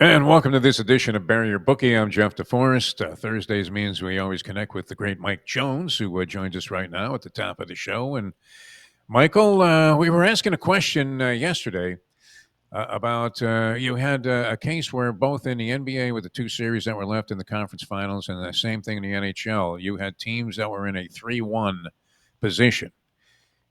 And welcome to this edition of Bury Your Bookie. I'm Jeff DeForest. Thursdays means we always connect with the great Mike Jones, who joins us right now at the top of the show. And Michael, we were asking a question yesterday about you had a case where both in the NBA with the two series that were left in the conference finals, and the same thing in the NHL, you had teams that were in a 3-1 position.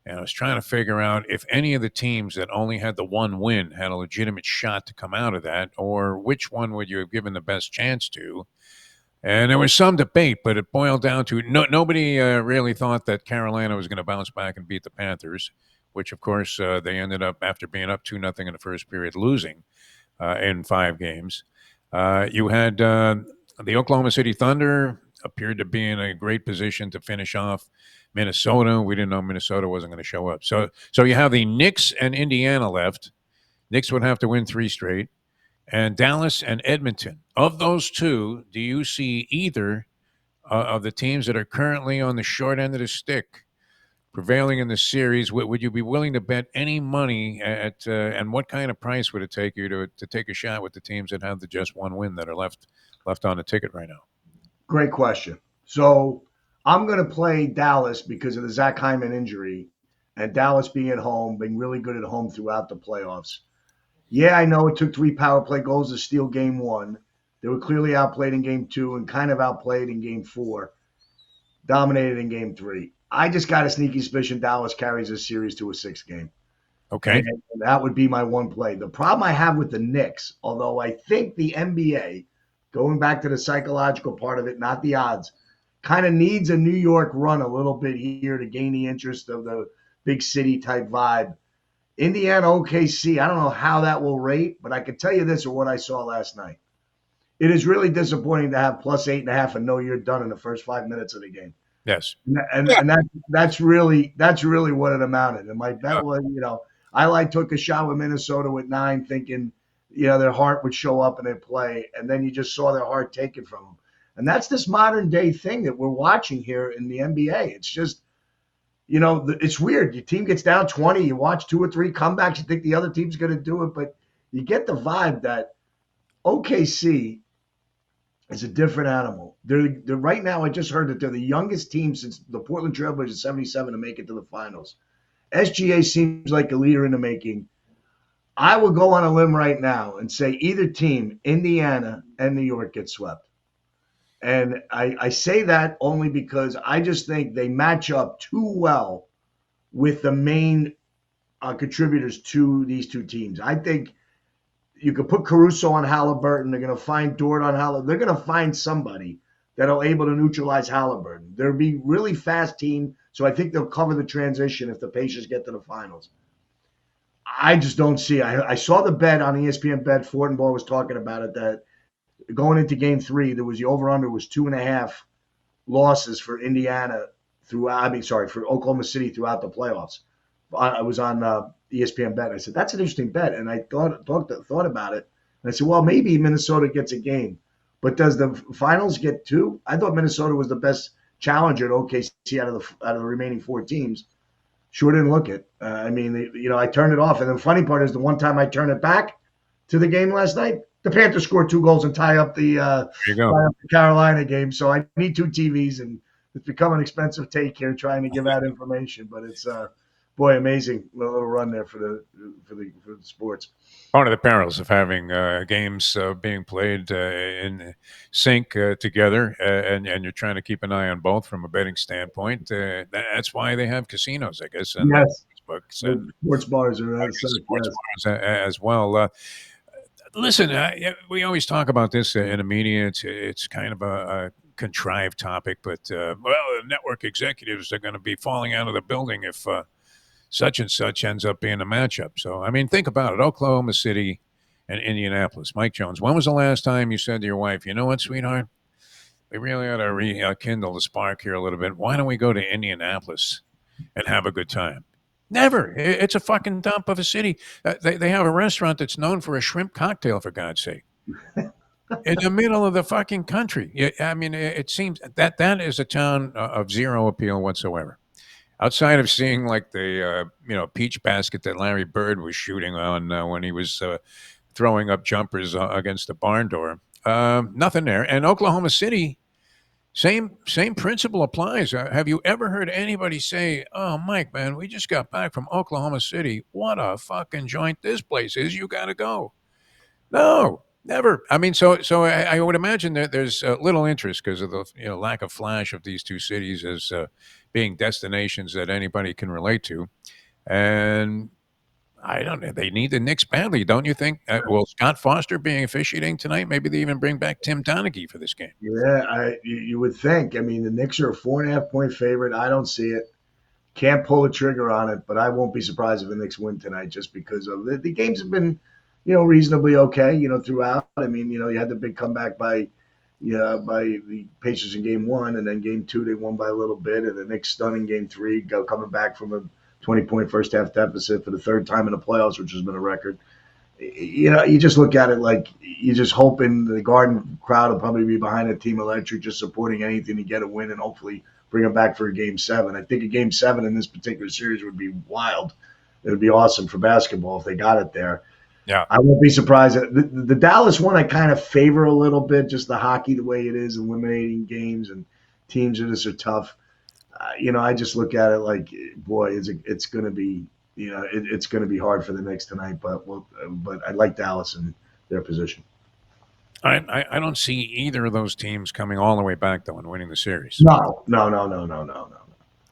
And I was trying to figure out if any of the teams that only had the one win had a legitimate shot to come out of that, or which one would you have given the best chance to? And there was some debate, but it boiled down to nobody really thought that Carolina was going to bounce back and beat the Panthers, which, of course, they ended up, after being up 2-0 in the first period, losing in 5 games. You had the Oklahoma City Thunder appeared to be in a great position to finish off Minnesota. We didn't know Minnesota wasn't going to show up. So you have the Knicks and Indiana left. Knicks would have to win 3 straight. And Dallas and Edmonton. Of those two, do you see either of the teams that are currently on the short end of the stick prevailing in the series? Would you be willing to bet any money at, and what kind of price would it take you to take a shot with the teams that have the just one win that are left on the ticket right now? Great question. So I'm going to play Dallas because of the Zach Hyman injury and Dallas being at home, being really good at home throughout the playoffs. Yeah, I know it took 3 power play goals to steal game 1. They were clearly outplayed in game 2 and kind of outplayed in game 4, dominated in game 3. I just got a sneaky suspicion Dallas carries this series to a 6th game. Okay. And that would be my one play. The problem I have with the Knicks, although I think the NBA, going back to the psychological part of it, not the odds, kind of needs a New York run a little bit here to gain the interest of the big city type vibe. Indiana, OKC, I don't know how that will rate, but I can tell you this or what I saw last night. It is really disappointing to have plus 8.5 and know you're done in the first 5 minutes of the game. Yes. And that's really what it amounted. And my bet was, I took a shot with Minnesota with 9 thinking, their heart would show up and they'd play. And then you just saw their heart taken from them. And that's this modern day thing that we're watching here in the NBA. It's just, it's weird. Your team gets down 20, you watch 2 or 3 comebacks, you think the other team's going to do it, but you get the vibe that OKC is a different animal. They're right now, I just heard that they're the youngest team since the Portland Trailblazers 77 to make it to the finals. SGA seems like a leader in the making. I will go on a limb right now and say either team, Indiana and New York, get swept. And I say that only because I just think they match up too well with the main contributors to these two teams. I think you could put Caruso on Halliburton. They're going to find Dort on Halliburton. They're going to find somebody that'll able to neutralize Halliburton. They'll be really fast team, so I think they'll cover the transition if the Pacers get to the finals. I just don't see. I saw the bet on ESPN bet. Fortenbaugh was talking about it that going into game 3, there was the over-under was 2.5 losses for Indiana for Oklahoma City throughout the playoffs. I was on ESPN bet. I said, that's an interesting bet. And I thought about it. And I said, well, maybe Minnesota gets a game. But does the finals get 2? I thought Minnesota was the best challenger at OKC out of the remaining 4 teams. Sure didn't look it. I turned it off. And the funny part is the one time I turned it back to the game last night, the Panthers scored 2 goals and tie up the Carolina game. So I need 2 TVs, and it's become an expensive take here trying to give out information. But it's amazing little run there for the sports. Part of the perils of having games being played in sync together, and you're trying to keep an eye on both from a betting standpoint. That's why they have casinos, I guess, and yes, books and sports bars are sports bars as well. Listen, we always talk about this in the media. It's kind of a contrived topic, but the network executives are going to be falling out of the building if such and such ends up being a matchup. So, think about it. Oklahoma City and Indianapolis. Mike Jones, when was the last time you said to your wife, you know what, sweetheart? We really ought to rekindle the spark here a little bit. Why don't we go to Indianapolis and have a good time? Never. It's a fucking dump of a city. They have a restaurant that's known for a shrimp cocktail, for God's sake. In the middle of the fucking country. It seems that is a town of zero appeal whatsoever. Outside of seeing like the peach basket that Larry Bird was shooting on when he was throwing up jumpers against the barn door. Nothing there. And Oklahoma City, same principle applies. Have you ever heard anybody say, "Oh, Mike, man, we just got back from Oklahoma City. What a fucking joint this place is. You got to go." No, never. I mean, so I would imagine that there's little interest because of the lack of flash of these two cities as being destinations that anybody can relate to. And I don't know. They need the Knicks badly, don't you think? Will Scott Foster being officiating tonight? Maybe they even bring back Tim Donaghy for this game. Yeah, you would think. I mean, the Knicks are a 4.5-point favorite. I don't see it. Can't pull a trigger on it, but I won't be surprised if the Knicks win tonight just because of the games have been, reasonably okay, throughout. I mean, you had the big comeback by the Pacers in game one, and then game two they won by a little bit, and the Knicks stunning game three, coming back from a 20-point first half deficit for the third time in the playoffs, which has been a record. You just look at it like you're just hoping the Garden crowd will probably be behind the team electric, just supporting anything to get a win and hopefully bring them back for a game seven. I think a game seven in this particular series would be wild. It would be awesome for basketball if they got it there. Yeah. I won't be surprised. The Dallas one I kind of favor a little bit, just the hockey the way it is, eliminating games and teams that are tough. I just look at it like, boy, it's going to be, it's going to be hard for the Knicks tonight. But I like Dallas in their position. I don't see either of those teams coming all the way back though and winning the series. No.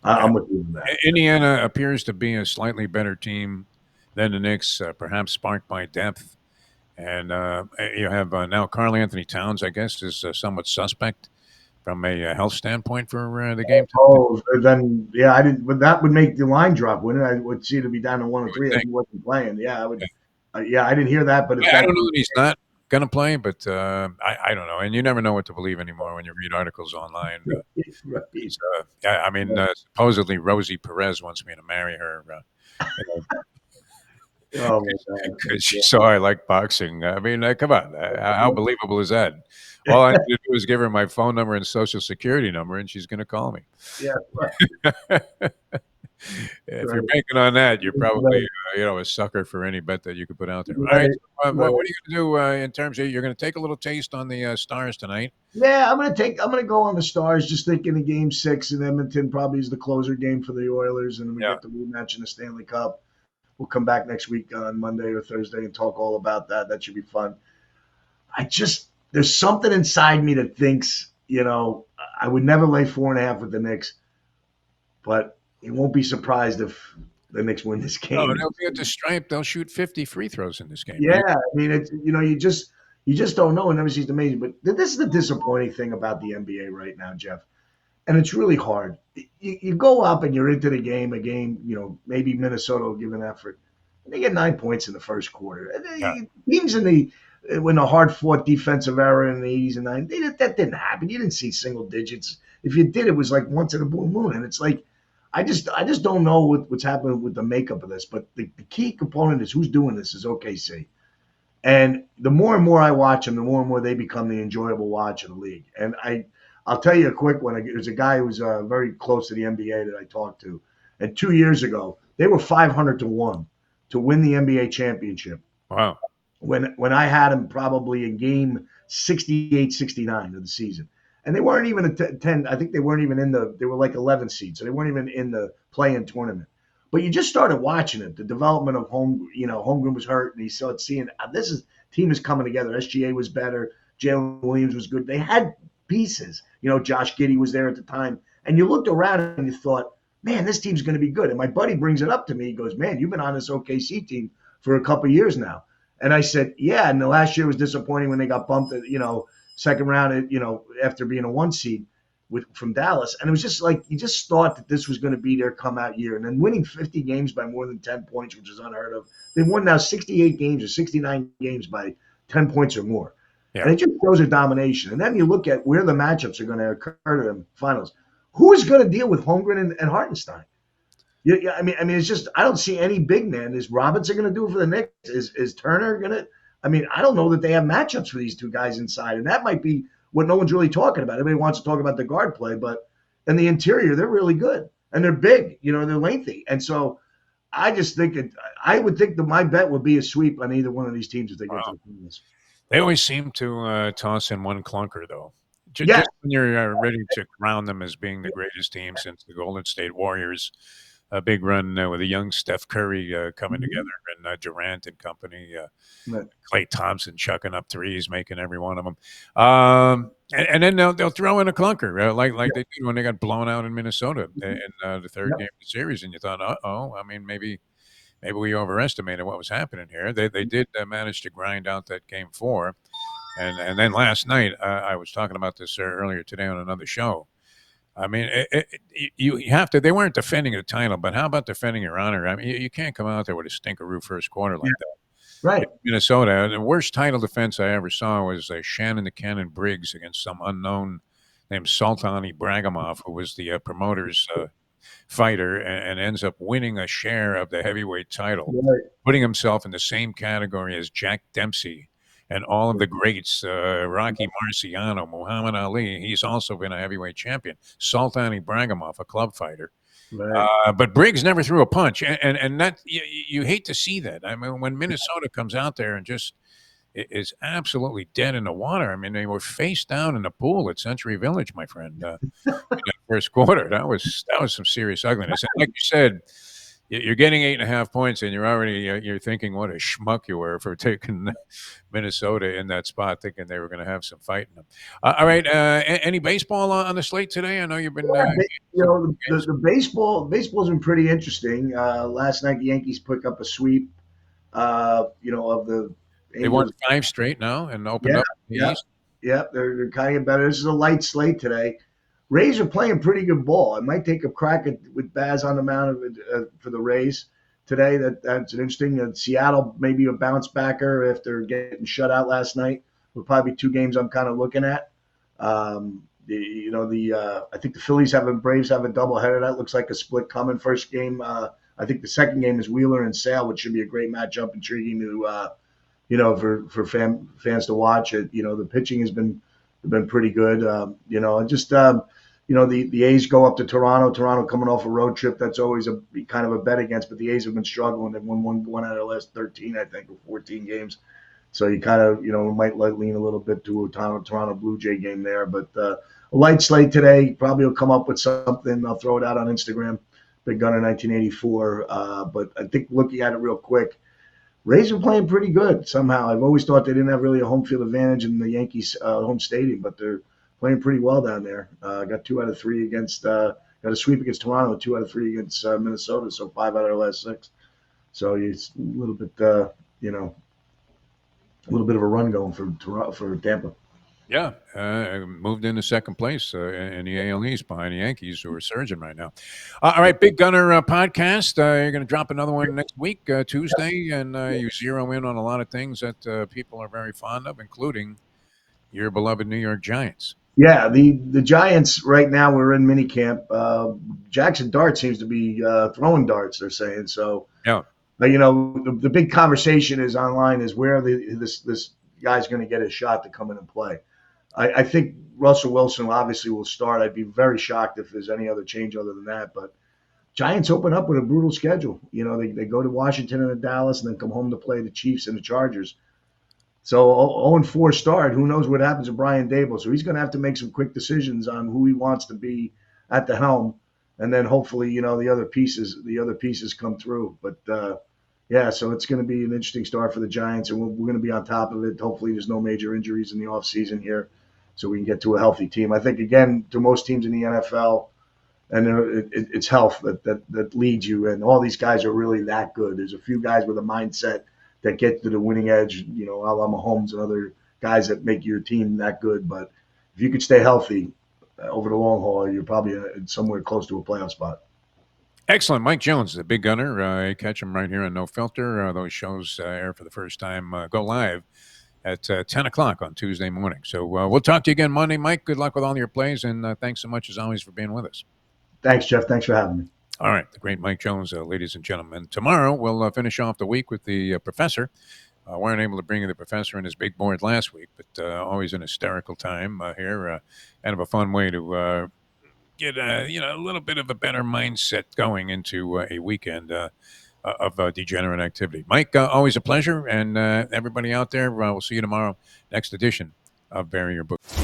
I'm with you on that. Indiana appears to be a slightly better team than the Knicks, perhaps sparked by depth. And you have now Karl Anthony Towns, I guess, is somewhat suspect from a health standpoint for the game. Oh, then yeah, I didn't. But that would make the line drop, wouldn't it? I would see it to be down to 1-3 if he wasn't playing. Yeah, I would. Yeah, I didn't hear that, but I don't know that he's not going to play, but I don't know. And you never know what to believe anymore when you read articles online. Right. I mean, supposedly Rosie Perez wants me to marry her. Because she saw I like boxing. I mean, come on. How believable is that? All I need to do is give her my phone number and social security number, and she's going to call me. Yeah. If you're banking on that, you're probably a sucker for any bet that you could put out there. All right. What are you going to do in terms of you're going to take a little taste on the Stars tonight? Yeah, I'm gonna go on the Stars. Just thinking of Game 6 in Edmonton probably is the closer game for the Oilers, and we get the rematch in the Stanley Cup. We'll come back next week on Monday or Thursday and talk all about that. That should be fun. There's something inside me that thinks, I would never lay 4.5 with the Knicks, but you won't be surprised if the Knicks win this game. Oh, they'll be at the stripe. They'll shoot 50 free throws in this game. Yeah, right? I mean, it's you just don't know. It never seems amazing. But this is the disappointing thing about the NBA right now, Jeff. And it's really hard. You go up and you're into the game, maybe Minnesota will give an effort. And they get 9 points in the first quarter. Teams when a hard-fought defensive error in the 80s and 90s, that didn't happen. You didn't see single digits. If you did, it was like once in a blue moon. And it's like, I just don't know what's happening with the makeup of this. But the key component is who's doing this is OKC. And the more and more I watch them, the more and more they become the enjoyable watch of the league. And I'll tell you a quick one. There's a guy who's very close to the NBA that I talked to. And 2 years ago, they were 500-1 to win the NBA championship. Wow. When I had them probably in game 68, 69 of the season. And they weren't even a 10. I think they weren't even they were like 11 seeds. So they weren't even in the play-in tournament. But you just started watching it. The development of Holmgren was hurt. And he started seeing team is coming together. SGA was better. Jalen Williams was good. They had pieces. Josh Giddey was there at the time. And you looked around and you thought, man, this team's going to be good. And my buddy brings it up to me. He goes, man, you've been on this OKC team for a couple of years now. And I said, yeah. And the last year was disappointing when they got bumped at, second round, after being a 1 seed from Dallas. And it was just like, you just thought that this was going to be their come out year. And then winning 50 games by more than 10 points, which is unheard of. They've won now 68 games or 69 games by 10 points or more. Yeah. And it just shows their domination. And then you look at where the matchups are going to occur to them finals. Who is going to deal with Holmgren and Hartenstein? Yeah, I mean, it's just I don't see any big man. Is Robinson going to do it for the Knicks? Is Turner going to? I mean, I don't know that they have matchups for these two guys inside, and that might be what no one's really talking about. Everybody wants to talk about the guard play, but in the interior, they're really good and they're big. They're lengthy, and so I just think it. I would think that my bet would be a sweep on either one of these teams if they get to Wow. the finals. They always seem to toss in one clunker, though. Yes. Just when you're ready to crown them as being the greatest team since the Golden State Warriors, a big run with a young Steph Curry coming together Mhm. and Durant and company, Right. Klay Thompson chucking up threes, making every one of them. And then they'll throw in a clunker like they did when they got blown out in Minnesota in Mhm. the third game Yep. of the series, and you thought, oh, I mean maybe we overestimated what was happening here. They did manage to grind out that game four, and then last night I was talking about this earlier today on another show. I mean, you have to. They weren't defending the title, but how about defending your honor? I mean, you can't come out there with a stinkeroo first quarter Yeah. like that. In Right. Minnesota, the worst title defense I ever saw was Shannon the Cannon Briggs against some unknown named Sultan Ibragimov, who was the promoter's fighter and ends up winning a share of the heavyweight title, Right. putting himself in the same category as Jack Dempsey and all of the greats, Rocky Marciano, Muhammad Ali. He's also been a heavyweight champion. Sultan Ibragimov, a club fighter. Right. But Briggs never threw a punch, and that you hate to see that. I mean, when Minnesota comes out there and just is absolutely dead in the water. I mean, they were face down in the pool at Century Village, my friend, in that first quarter. That was some serious ugliness. And like you said, you're getting 8.5 points, and you're already you're thinking what a schmuck you were for taking Minnesota in that spot, thinking they were going to have some fight in them. All right, any baseball on the slate today? I know you've been Yeah, you some know games. the baseball's been pretty interesting. Last night the Yankees picked up a sweep. Of the They won Angels. 5 straight now and opened Yeah, up in the yeah, East. yeah. They're kind of better. This is a light slate today. Rays are playing pretty good ball. I might take a crack with Baz on the mound for the Rays today. That's an interesting. Seattle maybe a bounce backer after getting shut out last night. Will probably be two games I'm kind of looking at. I think the Braves have a doubleheader. That looks like a split coming. First game, I think the second game is Wheeler and Sale, which should be a great matchup, intriguing to for fans to watch it. The pitching has been pretty good. The A's go up to Toronto. Toronto coming off a road trip. That's always a kind of a bet against. But the A's have been struggling. They've won one out of the last 13, I think, or 14 games. So you kind of might lean a little bit to a Toronto Blue Jay game there. But a light slate today. Probably will come up with something. I'll throw it out on Instagram. Big Gunner 1984. But I think looking at it real quick, Rays are playing pretty good somehow. I've always thought they didn't have really a home field advantage in the Yankees' home stadium, but they're playing pretty well down there. Got 2 out of 3 against, got a sweep against Toronto, 2 out of 3 against Minnesota, so 5 out of the last 6. So it's a little bit, a little bit of a run going for Tampa. Yeah, moved into second place in the AL East behind the Yankees, who are surging right now. All right, Big Gunner podcast. You're going to drop another one next week, Tuesday, and you zero in on a lot of things that people are very fond of, including your beloved New York Giants. Yeah, the Giants right now we're in minicamp. Jackson Dart seems to be throwing darts. They're saying so. Yeah, The big conversation is online is where this guy's going to get his shot to come in and play. I think Russell Wilson obviously will start. I'd be very shocked if there's any other change other than that. But Giants open up with a brutal schedule. They go to Washington and to Dallas and then come home to play the Chiefs and the Chargers. So 0-4 start. Who knows what happens to Brian Dable? So he's going to have to make some quick decisions on who he wants to be at the helm, and then hopefully the other pieces come through. But yeah, so it's going to be an interesting start for the Giants, and we're going to be on top of it. Hopefully, there's no major injuries in the offseason here, so we can get to a healthy team. I think again, to most teams in the NFL, and it's health that leads you. And all these guys are really that good. There's a few guys with a mindset that get to the winning edge, a la Mahomes and other guys that make your team that good. But if you could stay healthy over the long haul, you're probably somewhere close to a playoff spot. excellent. Mike Jones, the Big Gunner. You catch him right here on No Filter. Those shows air for the first time, go live at 10 o'clock on Tuesday morning. So we'll talk to you again Monday, Mike. Good luck with all your plays, and thanks so much, as always, for being with us. Thanks, Jeff. Thanks for having me. All right, the great Mike Jones, ladies and gentlemen. Tomorrow we'll finish off the week with the professor. Weren't able to bring the professor and his big board last week, but always an hysterical time here. Kind of a fun way to get a little bit of a better mindset going into a weekend. degenerate activity. Mike, always a pleasure, and everybody out there, we'll see you tomorrow. Next edition of Bury Your Bookie.